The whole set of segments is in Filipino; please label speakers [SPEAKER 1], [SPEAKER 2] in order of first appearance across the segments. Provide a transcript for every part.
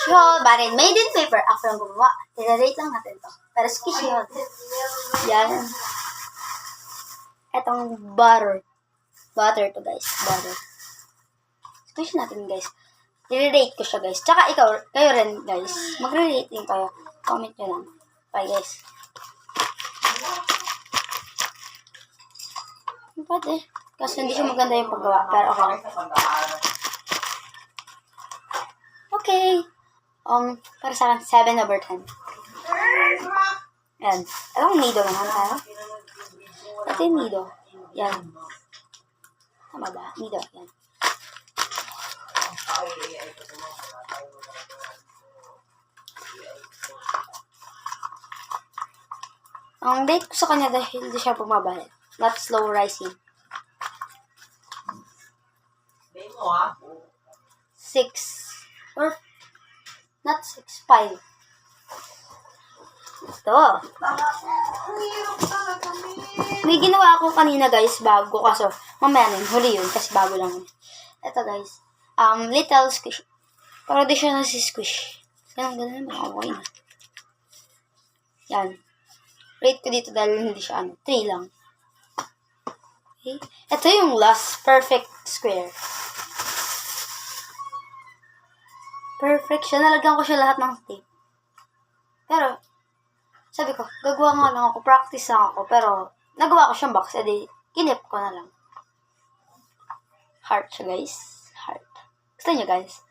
[SPEAKER 1] squishy hole, buried made in paper. Ako lang gumawa. Tinarate lang natin to. Pero squishy hole. Yan. Etong butter. Butter to, guys. Butter. Squishy natin, guys. I-rate ko siya, guys. Tsaka ikaw, kayo rin, guys. Mag-rate din kayo. Comment nyo lang. Bye, guys. Pwede. Kasi hindi siya maganda yung paggawa. Pero okay. Okay. Para sa akin, 7/10. Yan. Alam, nido naman tayo. Ito yung nido. Yan. Tama ba? Nido. Yan. Ang date ko sa kanya dahil hindi siya bumabalik. Not slow rising. 6 or not 6, 5. Ito. May ginawa ako kanina, guys, bago. Kaso, mamaya nun, huli yun kasi bago lang yun. Ito, guys. Little squish. Pero di siya nasi-squish. Ganun, okay na. Yan. Rate ko dito dahil hindi siya 3 lang. Okay. Ito yung last perfect square. Perfect siya. Nalagyan ko siya lahat ng tape. Pero, sabi ko, gagawa nga lang ako. Practice lang ako. Pero, nagawa ko siyang box. Edi, kinip ko na lang. Heart siya, guys. Heart. Gusto niyo, guys?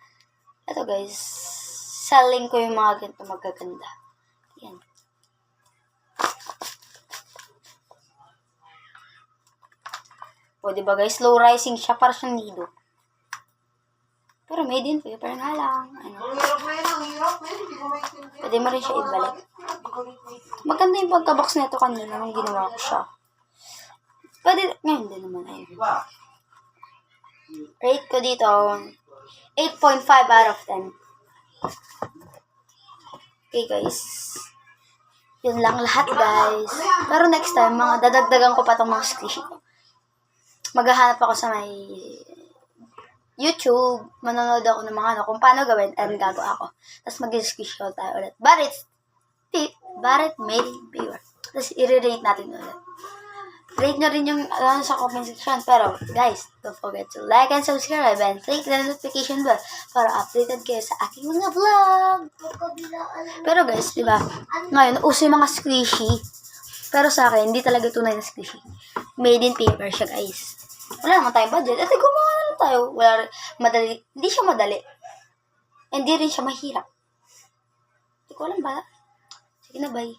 [SPEAKER 1] Ito, guys. Selling ko yung mga ganito magaganda. Yan. O, diba, guys? Slow rising siya. Para siyang nido. Pero made in paper nga lang. Ano? Pwede mo rin siya ibalik. Maganda yung pagka-box nito kanina nung ginawa ko siya. Pwede, ngayon din naman. Ayun. Rate ko dito, 8.5 out of 10. Okay, guys. Yun lang lahat, guys. Pero next time, mga dadagdagan ko pa itong mga squishy. Maghahanap ako sa may YouTube, manonood ako ng mga kung paano gawin, and gagawa ako. Tapos mag-squish tayo ulit. But it's made in paper. Tapos i-rate natin ulit. Rate nyo rin yung sa comment section. Pero, guys, don't forget to like and subscribe and click the notification bell para updated kayo sa aking mga vlog. Pero, guys, diba, ngayon, uso yung mga squishy. Pero sa akin, hindi talaga tunay na squishy. Made in paper siya, guys. Wala naman tayong budget. At gumawa na lang tayo. Madali. Hindi siya madali. Hindi rin siya mahirap. Hindi ko alam ba. Sige na, bye.